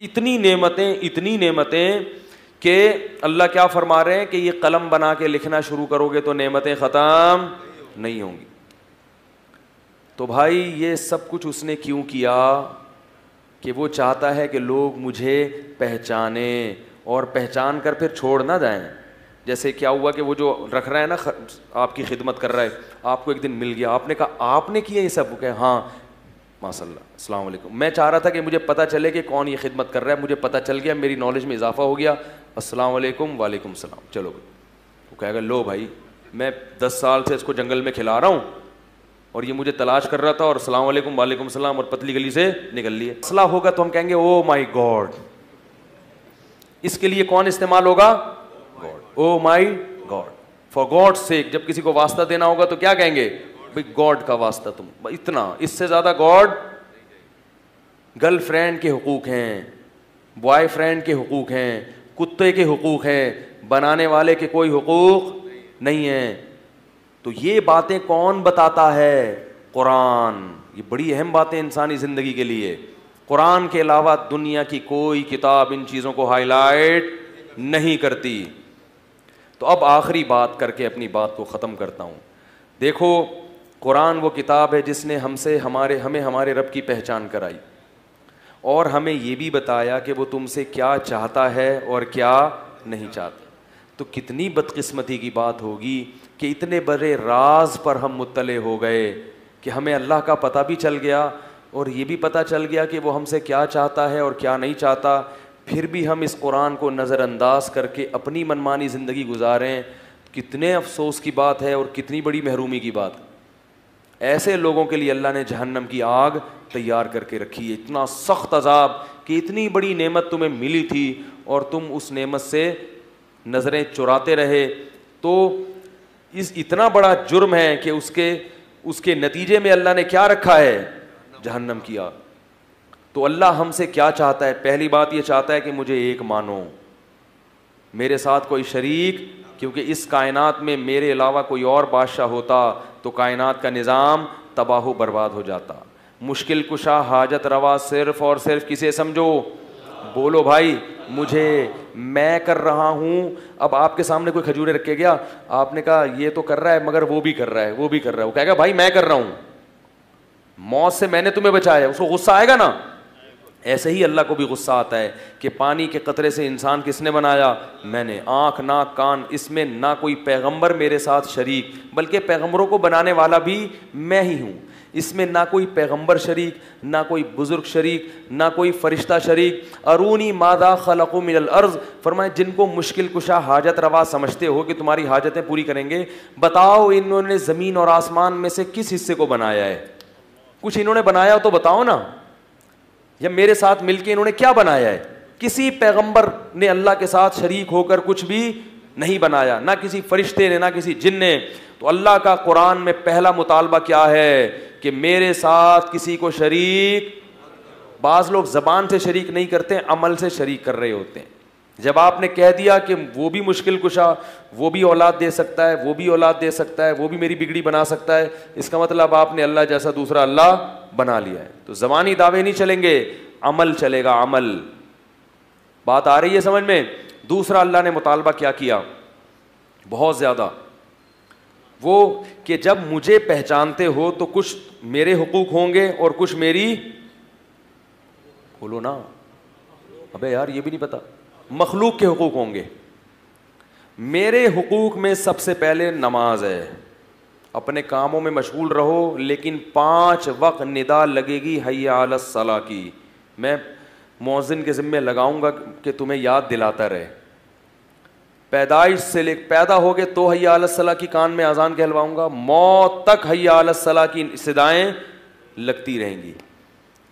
اتنی نعمتیں کہ اللہ کیا فرما رہے ہیں کہ یہ قلم بنا کے لکھنا شروع کرو گے تو نعمتیں ختم نہیں ہوں گی. تو بھائی یہ سب کچھ اس نے کیوں کیا؟ کہ وہ چاہتا ہے کہ لوگ مجھے پہچانیں اور پہچان کر پھر چھوڑ نہ جائیں. جیسے کیا ہوا کہ وہ جو رکھ رہا ہے نا آپ کی خدمت کر رہا ہے, آپ کو ایک دن مل گیا, آپ نے کہا آپ نے کیا یہ سب؟ کہ ہاں ماشاء اللہ السلام علیکم. میں چاہ رہا تھا کہ مجھے پتہ چلے کہ کون یہ خدمت کر رہا ہے, مجھے پتہ چل گیا, میری نالج میں اضافہ ہو گیا. السلام علیکم. وعلیکم السلام. چلو وہ کہے گا لو بھائی میں 10 سال سے اس کو جنگل میں کھلا رہا ہوں اور یہ مجھے تلاش کر رہا تھا اور السلام علیکم وعلیکم السلام اور پتلی گلی سے نکل لیے. مسئلہ ہوگا تو ہم کہیں گے او مائی گاڈ. اس کے لیے کون استعمال ہوگا؟ God. Oh my God. For God sake. جب کسی کو واسطہ دینا ہوگا تو کیا کہیں گے؟ بھائی گاڈ کا واسطہ تم. اتنا, اس سے زیادہ گاڈ. گرل فرینڈ کے حقوق ہیں, بوائے فرینڈ کے حقوق ہیں, کتے کے حقوق ہیں, بنانے والے کے کوئی حقوق نہیں ہیں. تو یہ باتیں کون بتاتا ہے؟ قرآن. یہ بڑی اہم باتیں انسانی زندگی کے لیے. قرآن کے علاوہ دنیا کی کوئی کتاب ان چیزوں کو ہائی لائٹ نہیں کرتی. تو اب آخری بات کر کے اپنی بات کو ختم کرتا ہوں. دیکھو قرآن وہ کتاب ہے جس نے ہمیں ہمارے رب کی پہچان کرائی اور ہمیں یہ بھی بتایا کہ وہ تم سے کیا چاہتا ہے اور کیا نہیں چاہتا. تو کتنی بدقسمتی کی بات ہوگی کہ اتنے بڑے راز پر ہم مطلع ہو گئے کہ ہمیں اللہ کا پتہ بھی چل گیا اور یہ بھی پتہ چل گیا کہ وہ ہم سے کیا چاہتا ہے اور کیا نہیں چاہتا, پھر بھی ہم اس قرآن کو نظر انداز کر کے اپنی منمانی زندگی گزاریں. کتنے افسوس کی بات ہے اور کتنی بڑی محرومی کی بات. ایسے لوگوں کے لیے اللہ نے جہنم کی آگ تیار کر کے رکھی ہے, اتنا سخت عذاب کہ اتنی بڑی نعمت تمہیں ملی تھی اور تم اس نعمت سے نظریں چراتے رہے. تو اتنا بڑا جرم ہے کہ اس کے نتیجے میں اللہ نے کیا رکھا ہے؟ جہنم کی آگ. تو اللہ ہم سے کیا چاہتا ہے؟ پہلی بات یہ چاہتا ہے کہ مجھے ایک مانو, میرے ساتھ کوئی شریک, کیونکہ اس کائنات میں میرے علاوہ کوئی اور بادشاہ ہوتا تو کائنات کا نظام تباہ و برباد ہو جاتا. مشکل کشا حاجت روا صرف اور صرف کسے سمجھو؟ بولو بھائی مجھے. میں کر رہا ہوں. اب آپ کے سامنے کوئی کھجورے رکھ کے گیا, آپ نے کہا یہ تو کر رہا ہے مگر وہ بھی کر رہا ہے, وہ بھی کر رہا ہے, وہ کہے گا بھائی میں کر رہا ہوں, موت سے میں نے تمہیں بچایا. اس کو غصہ آئے گا نا. ایسے ہی اللہ کو بھی غصہ آتا ہے کہ پانی کے قطرے سے انسان کس نے بنایا؟ میں نے. آنکھ ناک کان, اس میں نہ کوئی پیغمبر میرے ساتھ شریک, بلکہ پیغمبروں کو بنانے والا بھی میں ہی ہوں. اس میں نہ کوئی پیغمبر شریک, نہ کوئی بزرگ شریک, نہ کوئی فرشتہ شریک. ارونی ماذا خلقوا من الارض. فرمائے جن کو مشکل کشا حاجت روا سمجھتے ہو کہ تمہاری حاجتیں پوری کریں گے, بتاؤ انہوں نے زمین اور آسمان میں سے کس حصے کو بنایا ہے؟ کچھ انہوں نے بنایا تو بتاؤ نا, یا میرے ساتھ مل کے انہوں نے کیا بنایا ہے؟ کسی پیغمبر نے اللہ کے ساتھ شریک ہو کر کچھ بھی نہیں بنایا, نہ کسی فرشتے نے, نہ کسی جن نے. تو اللہ کا قرآن میں پہلا مطالبہ کیا ہے کہ میرے ساتھ کسی کو شریک. بعض لوگ زبان سے شریک نہیں کرتے, عمل سے شریک کر رہے ہوتے ہیں. جب آپ نے کہہ دیا کہ وہ بھی مشکل کشا, وہ بھی اولاد دے سکتا ہے, وہ بھی اولاد دے سکتا ہے, وہ بھی میری بگڑی بنا سکتا ہے, اس کا مطلب آپ نے اللہ جیسا دوسرا اللہ بنا لیا ہے. تو زبانی دعوے نہیں چلیں گے, عمل چلے گا, عمل. بات آ رہی ہے سمجھ میں؟ دوسرا اللہ نے مطالبہ کیا کیا بہت زیادہ, وہ کہ جب مجھے پہچانتے ہو تو کچھ میرے حقوق ہوں گے اور کچھ میری, بولو نا, ابے یار یہ بھی نہیں پتا, مخلوق کے حقوق ہوں گے. میرے حقوق میں سب سے پہلے نماز ہے. اپنے کاموں میں مشغول رہو لیکن 5 وقت ندا لگے گی حی علی الصلاۃ کی. میں مؤذن کے ذمہ لگاؤں گا کہ تمہیں یاد دلاتا رہے. پیدائش سے لے پیدا ہوگے تو حی علی الصلاۃ کی کان میں اذان کہلواؤں گا, موت تک حی علی الصلاۃ کی صدائیں لگتی رہیں گی.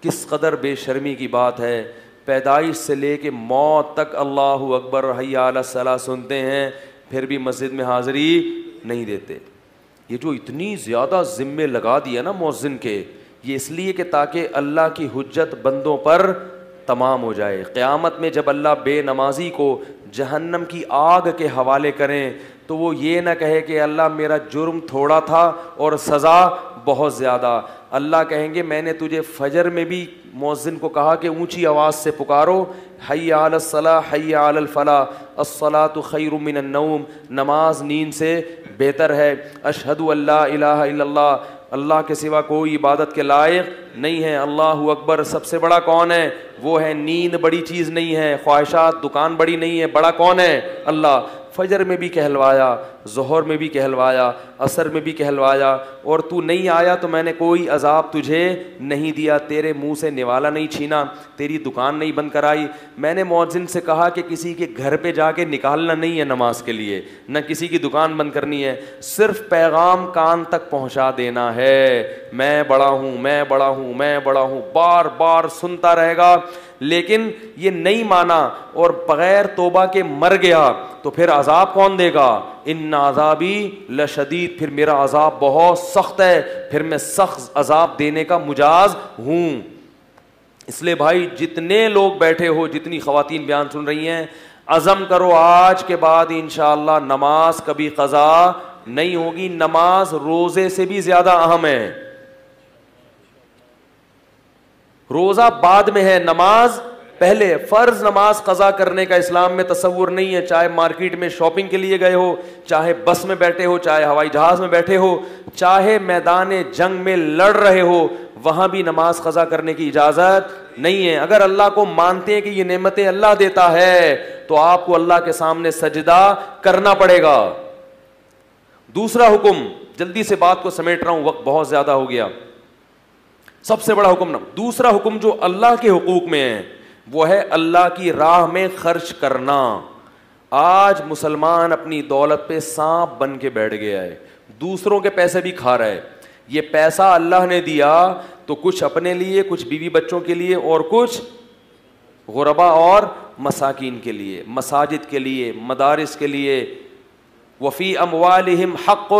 کس قدر بے شرمی کی بات ہے, پیدائش سے لے کے موت تک اللہ اکبر حی علی الصلاۃ سنتے ہیں, پھر بھی مسجد میں حاضری نہیں دیتے. یہ جو اتنی زیادہ ذمے لگا دیا نا مؤذن کے, یہ اس لیے کہ تاکہ اللہ کی حجت بندوں پر تمام ہو جائے. قیامت میں جب اللہ بے نمازی کو جہنم کی آگ کے حوالے کریں تو وہ یہ نہ کہے کہ اللہ میرا جرم تھوڑا تھا اور سزا بہت زیادہ. اللہ کہیں گے میں نے تجھے فجر میں بھی مؤذن کو کہا کہ اونچی آواز سے پکارو، حی علی الصلاۃ حی علی الفلاح، الصلاۃ خیر من النوم، نماز نیند سے بہتر ہے، اشہد ان لا الہ الا اللہ، اللہ کے سوا کوئی عبادت کے لائق نہیں ہے، اللہ اکبر، سب سے بڑا کون ہے؟ وہ ہے، نیند بڑی چیز نہیں ہے، خواہشات دکان بڑی نہیں ہے، بڑا کون ہے؟ اللہ۔ فجر میں بھی کہلوایا، ظہر میں بھی کہلوایا، عصر میں بھی کہلوایا، اور تو نہیں آیا تو میں نے کوئی عذاب تجھے نہیں دیا، تیرے منہ سے نوالا نہیں چھینا، تیری دکان نہیں بند کرائی۔ میں نے مؤذن سے کہا کہ کسی کے گھر پہ جا کے نکالنا نہیں ہے نماز کے لیے، نہ کسی کی دکان بند کرنی ہے، صرف پیغام کان تک پہنچا دینا ہے، میں بڑا ہوں، میں بڑا ہوں، میں بڑا ہوں، بار بار سنتا رہے گا۔ لیکن یہ نہیں مانا اور بغیر توبہ کے مر گیا تو پھر عذاب کون دے گا؟ ان عذابی لشدید، پھر میرا عذاب بہت سخت ہے، پھر میں سخت عذاب دینے کا مجاز ہوں۔ اس لیے بھائی جتنے لوگ بیٹھے ہو، جتنی خواتین بیان سن رہی ہیں، عزم کرو آج کے بعد انشاءاللہ نماز کبھی قضا نہیں ہوگی۔ نماز روزے سے بھی زیادہ اہم ہے، روزہ بعد میں ہے، نماز پہلے۔ فرض نماز قضا کرنے کا اسلام میں تصور نہیں ہے، چاہے مارکیٹ میں شاپنگ کے لیے گئے ہو، چاہے بس میں بیٹھے ہو، چاہے ہوائی جہاز میں بیٹھے ہو، چاہے میدان جنگ میں لڑ رہے ہو، وہاں بھی نماز قضا کرنے کی اجازت نہیں ہے۔ اگر اللہ کو مانتے ہیں کہ یہ نعمتیں اللہ دیتا ہے تو آپ کو اللہ کے سامنے سجدہ کرنا پڑے گا۔ دوسرا حکم، جلدی سے بات کو سمیٹ رہا ہوں، وقت بہت زیادہ ہو گیا۔ سب سے بڑا حکم، دوسرا حکم جو اللہ کے حقوق میں ہے وہ ہے اللہ کی راہ میں خرچ کرنا۔ آج مسلمان اپنی دولت پہ سانپ بن کے بیٹھ گیا ہے، دوسروں کے پیسے بھی کھا رہا ہے۔ یہ پیسہ اللہ نے دیا تو کچھ اپنے لیے، کچھ بیوی بچوں کے لیے، اور کچھ غربا اور مساکین کے لیے، مساجد کے لیے، مدارس کے لیے۔ وفی اموالہم حق،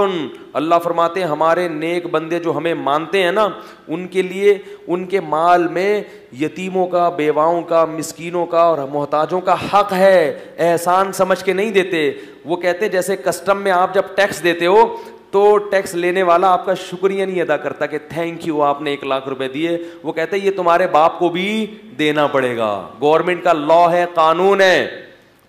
اللہ فرماتے ہیں ہمارے نیک بندے جو ہمیں مانتے ہیں نا، ان کے لیے ان کے مال میں یتیموں کا، بیواؤں کا، مسکینوں کا اور محتاجوں کا حق ہے۔ احسان سمجھ کے نہیں دیتے، وہ کہتے ہیں جیسے کسٹم میں آپ جب ٹیکس دیتے ہو تو ٹیکس لینے والا آپ کا شکریہ نہیں ادا کرتا کہ تھینک یو آپ نے 1,00,000 روپے دیے، وہ کہتے ہیں یہ تمہارے باپ کو بھی دینا پڑے گا، گورنمنٹ کا لا ہے، قانون ہے۔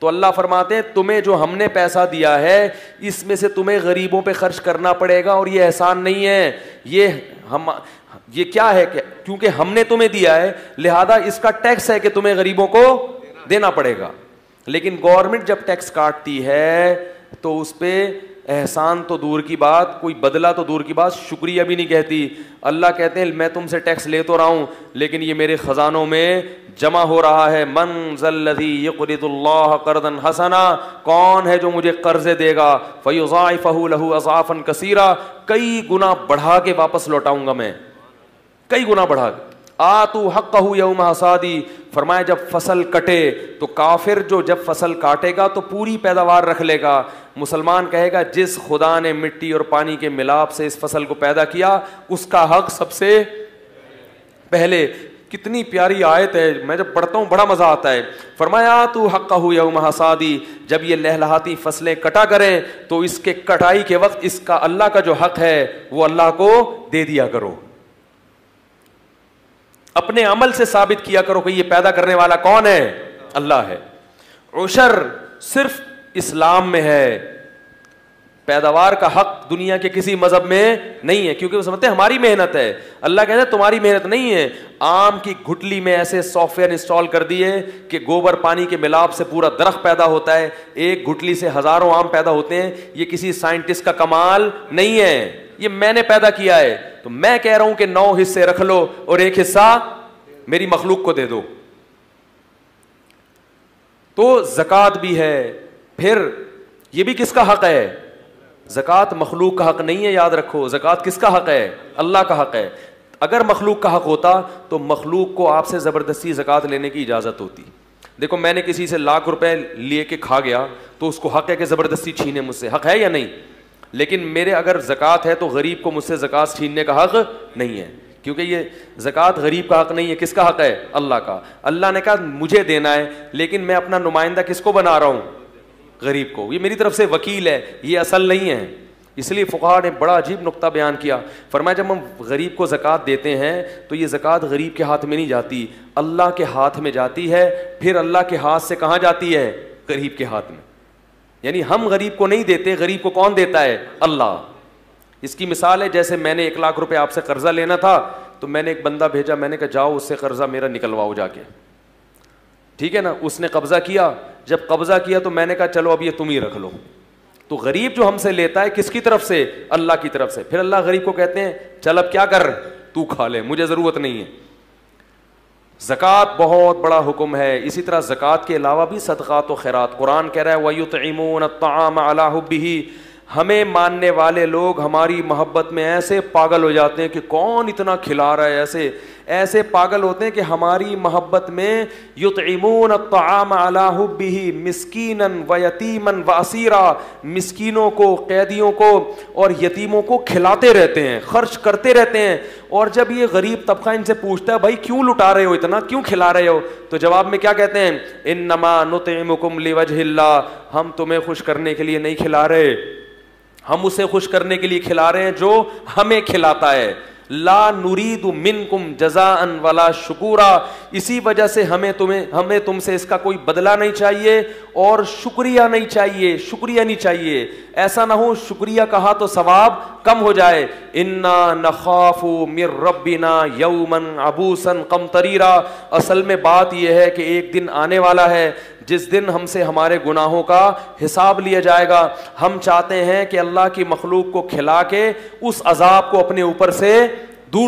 تو اللہ فرماتے ہیں تمہیں جو ہم نے پیسہ دیا ہے اس میں سے تمہیں غریبوں پہ خرچ کرنا پڑے گا، اور یہ احسان نہیں ہے، یہ کیا ہے کہ کیونکہ ہم نے تمہیں دیا ہے لہذا اس کا ٹیکس ہے کہ تمہیں غریبوں کو دینا پڑے گا۔ لیکن گورنمنٹ جب ٹیکس کاٹتی ہے تو اس پہ احسان تو دور کی بات، کوئی بدلہ تو دور کی بات، شکریہ بھی نہیں کہتی۔ اللہ کہتے ہیں میں تم سے ٹیکس لے تو رہا ہوں لیکن یہ میرے خزانوں میں جمع ہو رہا ہے۔ من ذا الذی یقرض اللہ قرضا حسنا، کون ہے جو مجھے قرضے دے گا، فیضاعفہ لہ اضعافا کثیرا، کئی گنا بڑھا کے واپس لوٹاؤں گا میں، کئی گنا بڑھا کے۔ آتو حقہ یوم حصادی، فرمایا جب فصل کٹے تو کافر جو جب فصل کاٹے گا تو پوری پیداوار رکھ لے گا، مسلمان کہے گا جس خدا نے مٹی اور پانی کے ملاپ سے اس فصل کو پیدا کیا اس کا حق سب سے پہلے۔ کتنی پیاری آیت ہے، میں جب پڑھتا ہوں بڑا مزہ آتا ہے۔ فرمایا تو حقہ یوم حصادی، جب یہ لہلہاتی فصلیں کٹا کریں تو اس کے کٹائی کے وقت اس کا اللہ کا جو حق ہے وہ اللہ کو دے دیا کرو، اپنے عمل سے ثابت کیا کرو کہ یہ پیدا کرنے والا کون ہے؟ اللہ ہے۔ عشر صرف اسلام میں ہے، پیداوار کا حق دنیا کے کسی مذہب میں نہیں ہے، کیونکہ وہ سمجھتے ہیں ہماری محنت ہے۔ اللہ کہتے ہیں تمہاری محنت نہیں ہے، آم کی گھٹلی میں ایسے سافٹ ویئر انسٹال کر دیے کہ گوبر پانی کے ملاپ سے پورا درخت پیدا ہوتا ہے، ایک گھٹلی سے ہزاروں آم پیدا ہوتے ہیں، یہ کسی سائنٹسٹ کا کمال نہیں ہے، یہ میں نے پیدا کیا ہے۔ تو میں کہہ رہا ہوں کہ 9 حصے رکھ لو اور 1 حصہ میری مخلوق کو دے دو۔ تو زکوٰۃ بھی ہے، پھر یہ بھی کس کا حق ہے؟ زکوٰۃ مخلوق کا حق نہیں ہے، یاد رکھو، زکوٰۃ کس کا حق ہے؟ اللہ کا حق ہے۔ اگر مخلوق کا حق ہوتا تو مخلوق کو آپ سے زبردستی زکوٰۃ لینے کی اجازت ہوتی۔ دیکھو میں نے کسی سے 1,00,000 روپے لیے کے کھا گیا تو اس کو حق ہے کہ زبردستی چھینے مجھ سے، حق ہے یا نہیں؟ لیکن میرے اگر زکوٰۃ ہے تو غریب کو مجھ سے زکوٰۃ چھیننے کا حق نہیں ہے، کیونکہ یہ زکوٰۃ غریب کا حق نہیں ہے، کس کا حق ہے؟ اللہ کا۔ اللہ نے کہا مجھے دینا ہے لیکن میں اپنا نمائندہ کس کو بنا رہا ہوں؟ غریب کو، یہ میری طرف سے وکیل ہے، یہ اصل نہیں ہے، اس لیے فقہا نے بڑا عجیب نقطہ بیان کیا, فرمایا جب ہم غریب کو زکوٰۃ دیتے ہیں تو یہ زکوٰۃ غریب کے ہاتھ میں نہیں جاتی, اللہ کے ہاتھ میں جاتی ہے, پھر اللہ کے ہاتھ سے کہاں جاتی ہے؟ غریب کے ہاتھ میں. یعنی ہم غریب کو نہیں دیتے, غریب کو کون دیتا ہے؟ اللہ. اس کی مثال ہے جیسے میں نے 1 لاکھ روپے آپ سے قرضہ لینا تھا, تو میں نے ایک بندہ بھیجا, میں نے کہا جاؤ اس سے قرضہ میرا نکلواؤ جا کے, ٹھیک ہے نا. اس نے قبضہ کیا, جب قبضہ کیا تو میں نے کہا چلو اب یہ تم ہی رکھ لو. تو غریب جو ہم سے لیتا ہے کس کی طرف سے؟ اللہ کی طرف سے. پھر اللہ غریب کو کہتے ہیں چل اب کیا کر, تو کھا لے, مجھے ضرورت نہیں ہے. زکوٰۃ بہت بڑا حکم ہے. اسی طرح زکوٰۃ کے علاوہ بھی صدقات و خیرات. قرآن کہہ رہا ہے وَيُطْعِمُونَ الطَّعَامَ عَلَىٰ حُبِّهِ. ہمیں ماننے والے لوگ ہماری محبت میں ایسے پاگل ہو جاتے ہیں کہ کون اتنا کھلا رہا ہے, ایسے پاگل ہوتے ہیں کہ ہماری محبت میں یطعمون الطعام علی حبہ مسکینا ویتیما واسیرا, مسکینوں کو, قیدیوں کو اور یتیموں کو کھلاتے رہتے ہیں, خرچ کرتے رہتے ہیں. اور جب یہ غریب طبقہ ان سے پوچھتا ہے بھائی کیوں لٹا رہے ہو اتنا, کیوں کھلا رہے ہو, تو جواب میں کیا کہتے ہیں؟ انما نطعمکم لوجہ اللہ. ہم تمہیں خوش کرنے کے لیے نہیں کھلا رہے, ہم اسے خوش کرنے کے لیے کھلا رہے ہیں جو ہمیں کھلاتا ہے. لا نرید منکم جزاء ولا شکورا. اسی وجہ سے ہمیں تم سے اس کا کوئی بدلہ نہیں چاہیے اور شکریہ نہیں چاہیے, شکریہ نہیں چاہیے. ایسا نہ ہو شکریہ کہا تو ثواب کم ہو جائے. انا نخاف من ربنا یوما عبوسا قمطریرا. اصل میں بات یہ ہے کہ ایک دن آنے والا ہے جس دن ہم سے ہمارے گناہوں کا حساب لیا جائے گا. ہم چاہتے ہیں کہ اللہ کی مخلوق کو کھلا کے اس عذاب کو اپنے اوپر سے دور